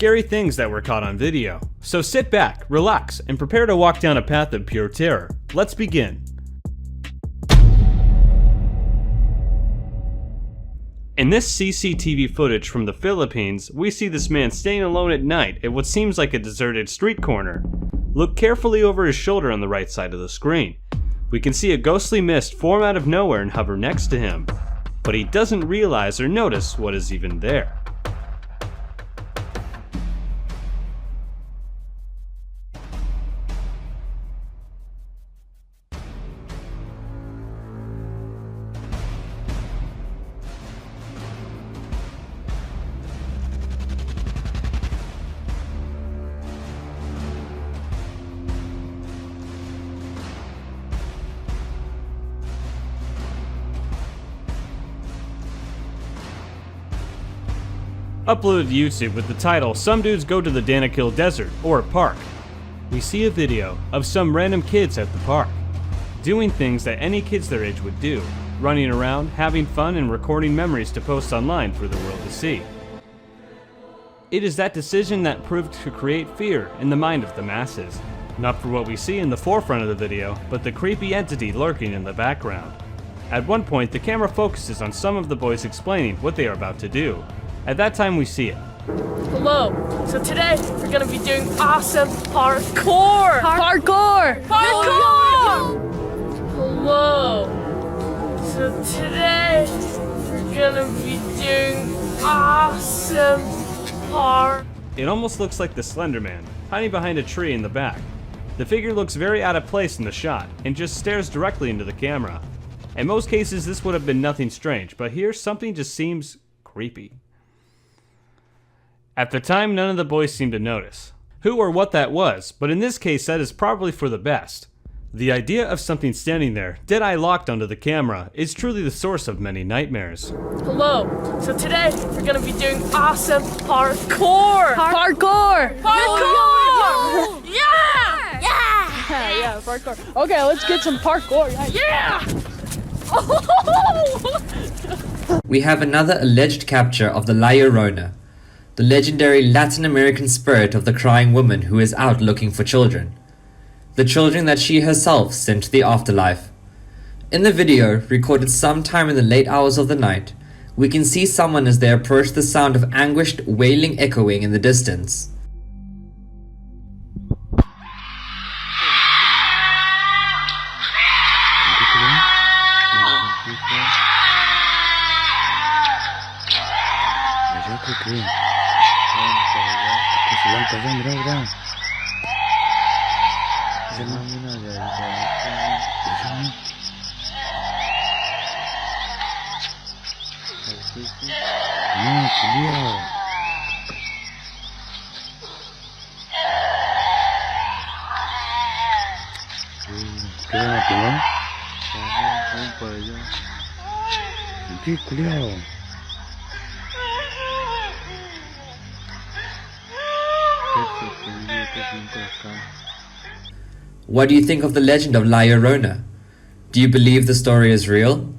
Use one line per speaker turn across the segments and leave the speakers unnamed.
scary things that were caught on video. So sit back, relax, and prepare to walk down a path of pure terror. Let's begin. In this CCTV footage from the Philippines, we see this man staying alone at night at what seems like a deserted street corner. Look carefully over his shoulder on the right side of the screen. We can see a ghostly mist form out of nowhere and hover next to him, but he doesn't realize or notice what is even there. Uploaded to YouTube with the title, "Some Dudes Go to the Danakil Desert, or Park." We see a video of some random kids at the park, doing things that any kids their age would do, running around, having fun, and recording memories to post online for the world to see. It is that decision that proved to create fear in the mind of the masses, not for what we see in the forefront of the video, but the creepy entity lurking in the background. At one point, the camera focuses on some of the boys explaining what they are about to do. At that time, we see it.
Hello. So today we're gonna be doing awesome parkour. Parkour. Hello. So today we're gonna be doing awesome parkour.
It almost looks like the Slender Man, hiding behind a tree in the back. The figure looks very out of place in the shot and just stares directly into the camera. In most cases, this would have been nothing strange, but here something just seems creepy. At the time, none of the boys seemed to notice who or what that was, but in this case, that is probably for the best. The idea of something standing there, dead-eye locked onto the camera, is truly the source of many nightmares.
Hello. So today we're gonna be doing awesome parkour. Parkour. Yeah, parkour. Okay, let's get some parkour. Yeah.
We have another alleged capture of the La Llorona, the legendary Latin American spirit of the crying woman who is out looking for children. The children that she herself sent to the afterlife. In the video, recorded sometime in the late hours of the night, we can see someone as they approach the sound of anguished wailing echoing in the distance. What do you think of the legend of La Llorona? Do you believe the story is real?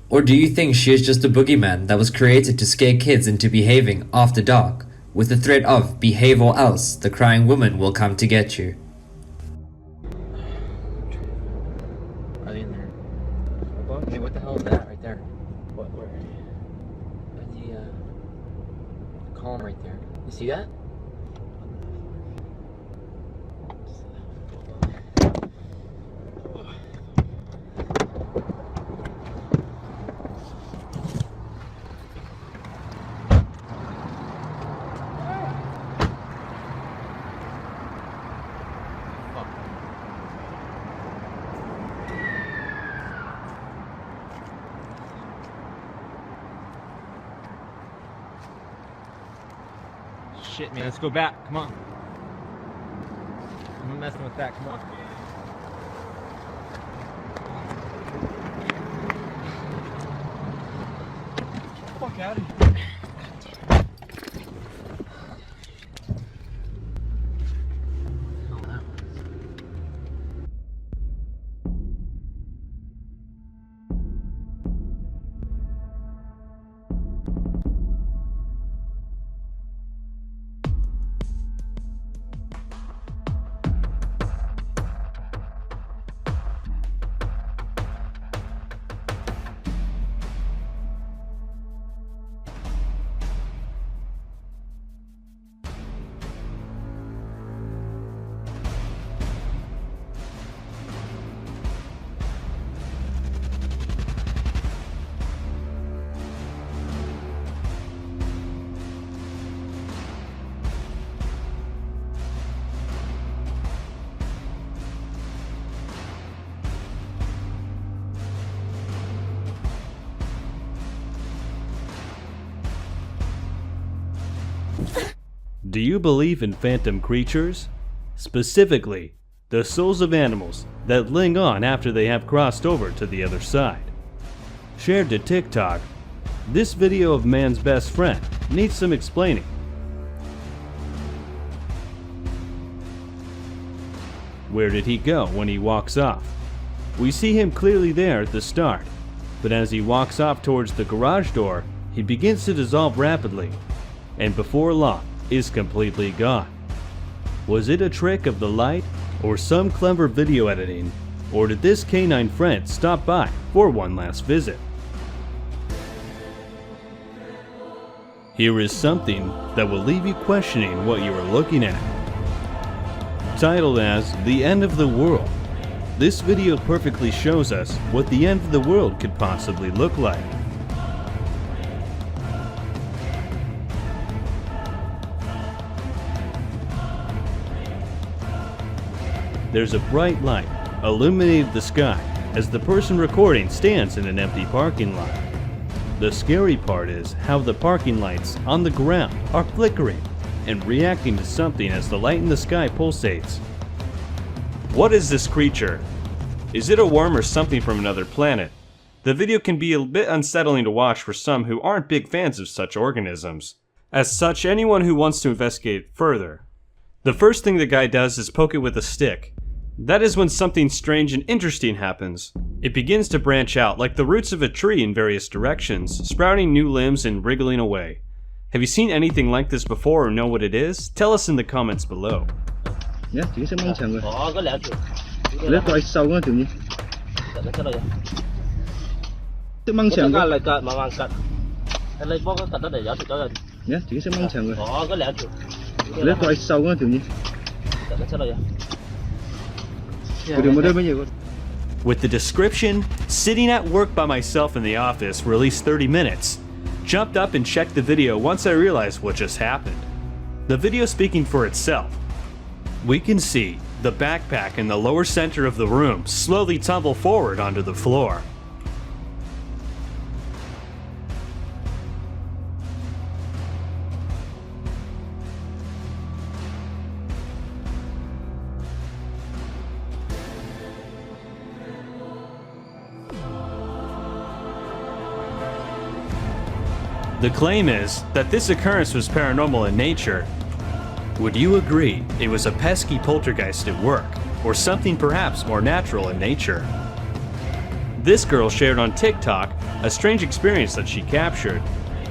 Or do you think she is just a boogeyman that was created to scare kids into behaving after dark, with the threat of behave or else the crying woman will come to get you?
Are they in there? Hey, what the hell is that right there? What? Where? The column right there. You see that? Shit, man, let's go back. Come on. I'm not messing with that. Come on. Fuck out of here.
Do you believe in phantom creatures? Specifically, the souls of animals that ling on after they have crossed over to the other side. Shared to TikTok, this video of man's best friend needs some explaining. Where did he go when he walks off? We see him clearly there at the start, but as he walks off towards the garage door, he begins to dissolve rapidly, and before long is completely gone. Was it a trick of the light, or some clever video editing, or did this canine friend stop by for one last visit? Here is something that will leave you questioning what you are looking at. Titled as The End of the World, this video perfectly shows us what the end of the world could possibly look like. There's a bright light illuminating the sky as the person recording stands in an empty parking lot. The scary part is how the parking lights on the ground are flickering and reacting to something as the light in the sky pulsates. What is this creature? Is it a worm or something from another planet? The video can be a bit unsettling to watch for some who aren't big fans of such organisms. As such, anyone who wants to investigate further. The first thing the guy does is poke it with a stick. That is when something strange and interesting happens. It begins to branch out like the roots of a tree in various directions, sprouting new limbs and wriggling away. Have you seen anything like this before or know what it is? Tell us in the comments below.
Nhá, chỉ sẽ mong chẳng rồi. Lấy coi sâu quá tự nhiên. Sẽ mong chẳng rồi. Nhá, chỉ sẽ mong chẳng rồi. Lấy coi sâu quá tự nhiên.
With the description, sitting at work by myself in the office released 30 minutes. Jumped up and checked the video once I realized what just happened. The video speaking for itself. We can see the backpack in the lower center of the room slowly tumble forward onto the floor. The claim is that this occurrence was paranormal in nature. Would you agree it was a pesky poltergeist at work, or something perhaps more natural in nature? This girl shared on TikTok a strange experience that she captured.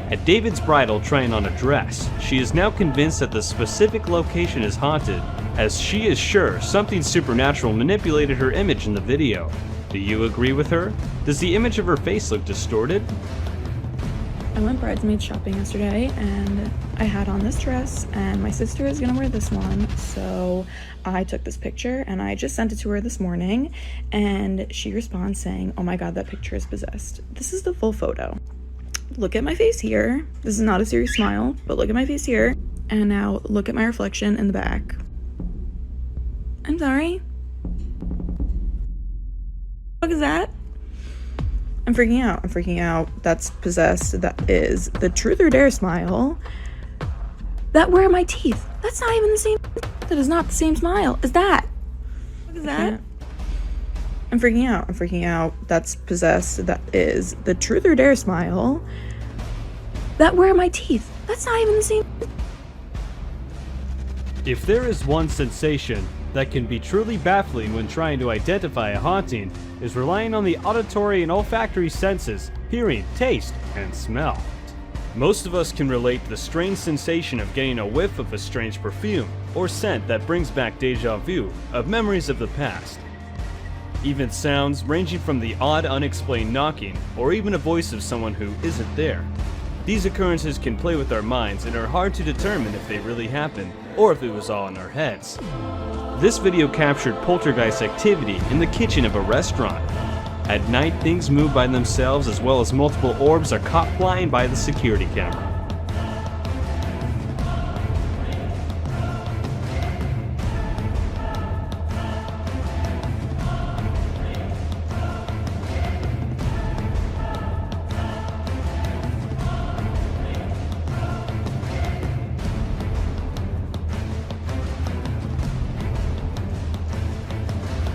At David's bridal trying on a dress, she is now convinced that the specific location is haunted, as she is sure something supernatural manipulated her image in the video. Do you agree with her? Does the image of her face look distorted?
I went bridesmaid shopping yesterday and I had on this dress and my sister is gonna wear this one, so I took this picture and I just sent it to her this morning and she responds saying, "Oh my god, that picture is possessed." This is the full photo. Look at my face here. This is not a serious smile, but look at my face here. And now look at my reflection in the back. I'm sorry. What is that? I'm freaking out. I'm freaking out. That's possessed. That is the truth or dare smile. That where are my teeth? That's not even the same. That is not the same smile. Is that? What is that? I'm freaking out. I'm freaking out. That's possessed. That is the truth or dare smile. That where are my teeth? That's not even the same.
If there is one sensation that can be truly baffling when trying to identify a haunting, is relying on the auditory and olfactory senses, hearing, taste, and smell. Most of us can relate to the strange sensation of getting a whiff of a strange perfume or scent that brings back deja vu of memories of the past. Even sounds ranging from the odd unexplained knocking or even a voice of someone who isn't there. These occurrences can play with our minds and are hard to determine if they really happened or if it was all in our heads. This video captured poltergeist activity in the kitchen of a restaurant. At night, things move by themselves as well as multiple orbs are caught flying by the security camera.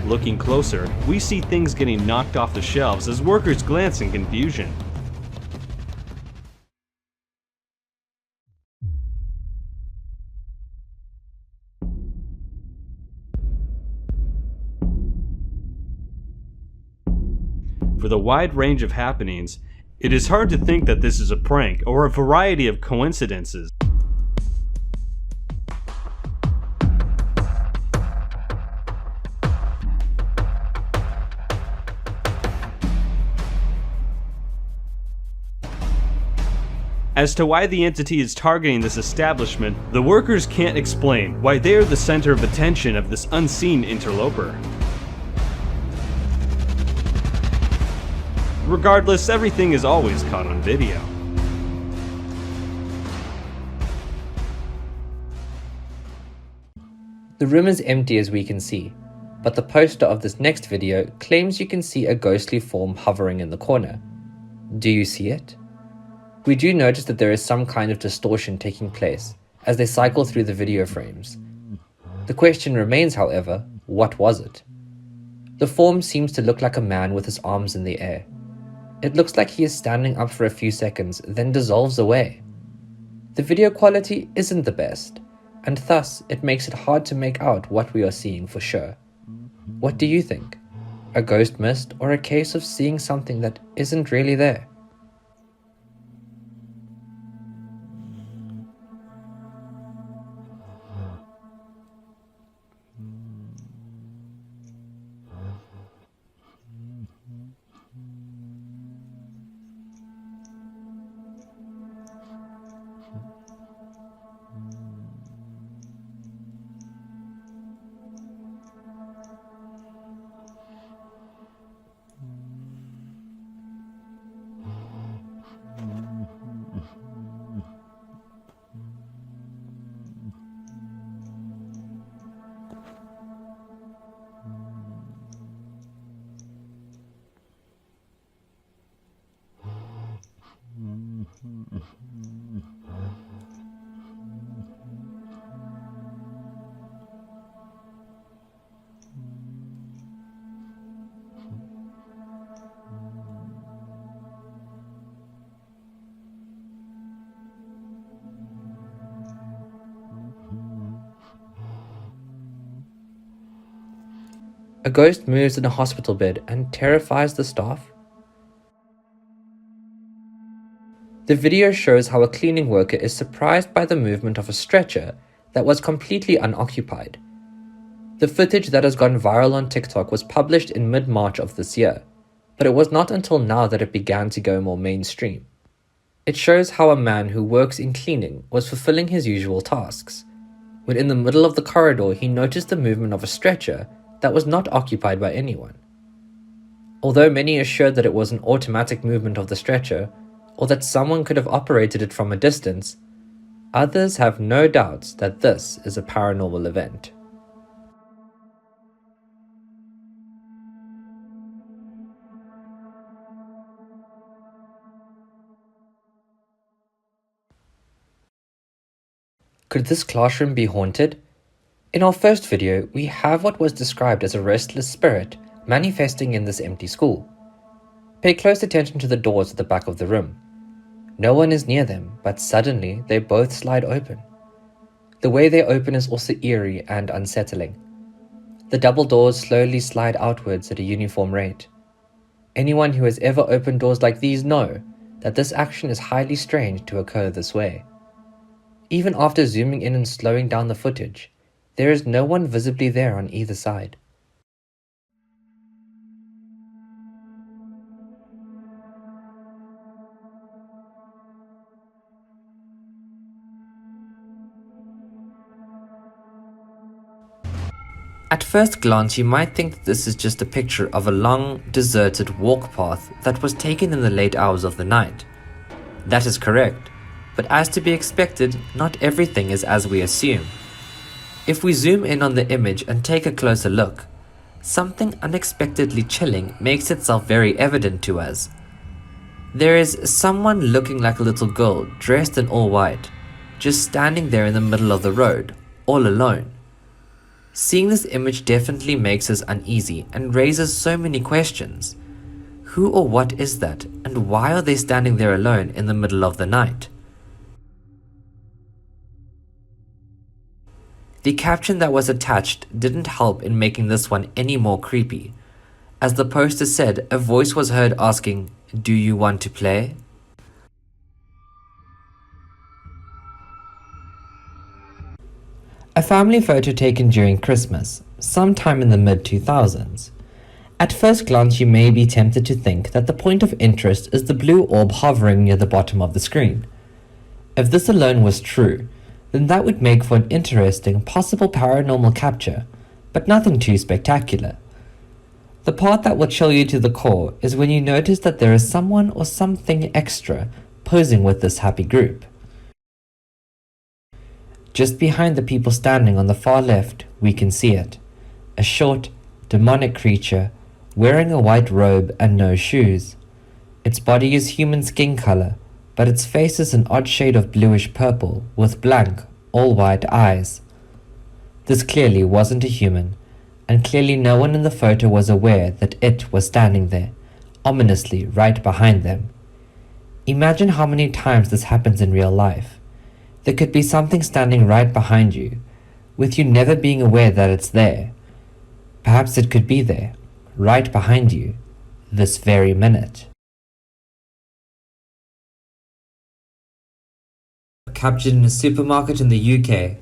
Looking closer, we see things getting knocked off the shelves as workers glance in confusion. For the wide range of happenings, it is hard to think that this is a prank or a variety of coincidences. As to why the entity is targeting this establishment, the workers can't explain why they are the center of attention of this unseen interloper. Regardless, everything is always caught on video.
The room is empty as we can see, but the poster of this next video claims you can see a ghostly form hovering in the corner. Do you see it? We do notice that there is some kind of distortion taking place as they cycle through the video frames. The question remains, however, what was it? The form seems to look like a man with his arms in the air. It looks like he is standing up for a few seconds, then dissolves away. The video quality isn't the best, and thus it makes it hard to make out what we are seeing for sure. What do you think? A ghost mist or a case of seeing something that isn't really there? A ghost moves in a hospital bed and terrifies the staff? The video shows how a cleaning worker is surprised by the movement of a stretcher that was completely unoccupied. The footage that has gone viral on TikTok was published in mid-March of this year, but it was not until now that it began to go more mainstream. It shows how a man who works in cleaning was fulfilling his usual tasks, when in the middle of the corridor he noticed the movement of a stretcher that was not occupied by anyone. Although many assured that it was an automatic movement of the stretcher, or that someone could have operated it from a distance, others have no doubts that this is a paranormal event. Could this classroom be haunted? In our first video, we have what was described as a restless spirit manifesting in this empty school. Pay close attention to the doors at the back of the room. No one is near them, but suddenly they both slide open. The way they open is also eerie and unsettling. The double doors slowly slide outwards at a uniform rate. Anyone who has ever opened doors like these know that this action is highly strange to occur this way. Even after zooming in and slowing down the footage, there is no one visibly there on either side. At first glance, you might think that this is just a picture of a long, deserted walk path that was taken in the late hours of the night. That is correct, but as to be expected, not everything is as we assume. If we zoom in on the image and take a closer look, something unexpectedly chilling makes itself very evident to us. There is someone looking like a little girl dressed in all white, just standing there in the middle of the road, all alone. Seeing this image definitely makes us uneasy and raises so many questions. Who or what is that, and why are they standing there alone in the middle of the night? The caption that was attached didn't help in making this one any more creepy. As the poster said, a voice was heard asking, "Do you want to play?" A family photo taken during Christmas, sometime in the mid-2000s. At first glance, you may be tempted to think that the point of interest is the blue orb hovering near the bottom of the screen. If this alone was true, then that would make for an interesting, possible paranormal capture, but nothing too spectacular. The part that will chill you to the core is when you notice that there is someone or something extra posing with this happy group. Just behind the people standing on the far left, we can see it. A short, demonic creature, wearing a white robe and no shoes. Its body is human skin color, but its face is an odd shade of bluish purple with blank, all white eyes. This clearly wasn't a human, and clearly no one in the photo was aware that it was standing there, ominously right behind them. Imagine how many times this happens in real life. There could be something standing right behind you, with you never being aware that it's there. Perhaps it could be there, right behind you, this very minute. Captured in a supermarket in the UK,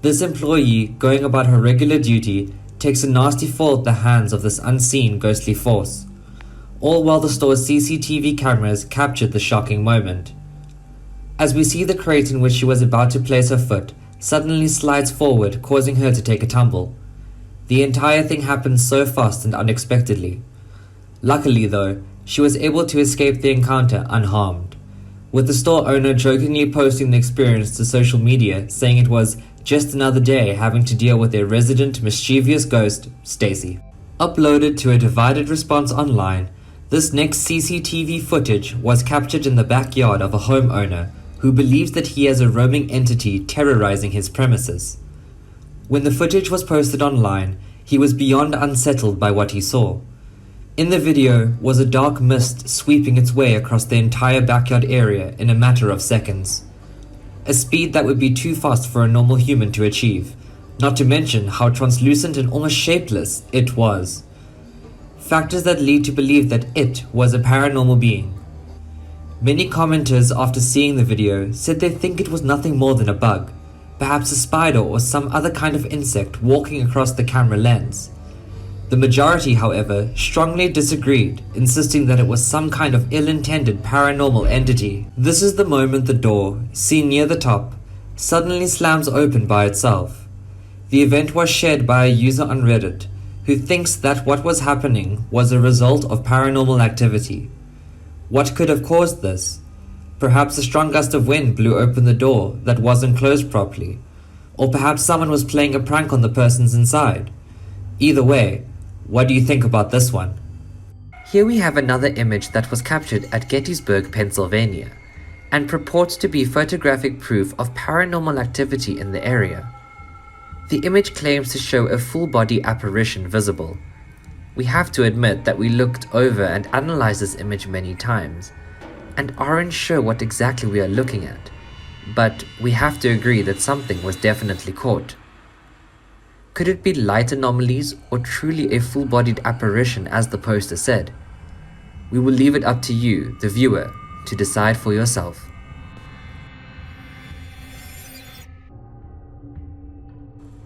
this employee, going about her regular duty, takes a nasty fall at the hands of this unseen ghostly force, all while the store's CCTV cameras captured the shocking moment. As we see the crate in which she was about to place her foot suddenly slides forward, causing her to take a tumble. The entire thing happened so fast and unexpectedly. Luckily though, she was able to escape the encounter unharmed, with the store owner jokingly posting the experience to social media, saying it was just another day having to deal with their resident mischievous ghost, Stacy. Uploaded to a divided response online, this next CCTV footage was captured in the backyard of a homeowner who believes that he has a roaming entity terrorizing his premises. When the footage was posted online, he was beyond unsettled by what he saw. In the video was a dark mist sweeping its way across the entire backyard area in a matter of seconds. A speed that would be too fast for a normal human to achieve, not to mention how translucent and almost shapeless it was. Factors that lead to believe that it was a paranormal being. Many commenters after seeing the video said they think it was nothing more than a bug, perhaps a spider or some other kind of insect walking across the camera lens. The majority, however, strongly disagreed, insisting that it was some kind of ill-intended paranormal entity. This is the moment the door, seen near the top, suddenly slams open by itself. The event was shared by a user on Reddit, who thinks that what was happening was a result of paranormal activity. What could have caused this? Perhaps a strong gust of wind blew open the door that wasn't closed properly, or perhaps someone was playing a prank on the persons inside. Either way, what do you think about this one? Here we have another image that was captured at Gettysburg, Pennsylvania, and purports to be photographic proof of paranormal activity in the area. The image claims to show a full-body apparition visible. We have to admit that we looked over and analyzed this image many times, and aren't sure what exactly we are looking at, but we have to agree that something was definitely caught. Could it be light anomalies or truly a full-bodied apparition as the poster said? We will leave it up to you, the viewer, to decide for yourself.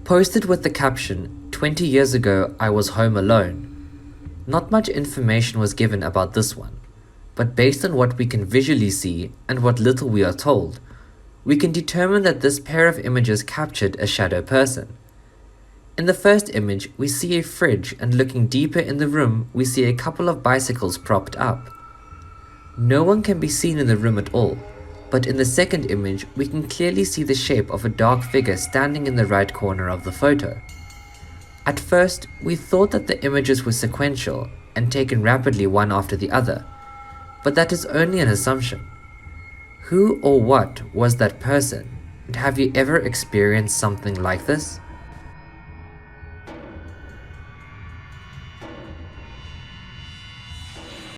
Posted with the caption, 20 years ago I was home alone. Not much information was given about this one, but based on what we can visually see and what little we are told, we can determine that this pair of images captured a shadow person. In the first image, we see a fridge, and looking deeper in the room, we see a couple of bicycles propped up. No one can be seen in the room at all, but in the second image, we can clearly see the shape of a dark figure standing in the right corner of the photo. At first, we thought that the images were sequential and taken rapidly one after the other, but that is only an assumption. Who or what was that person, and have you ever experienced something like this?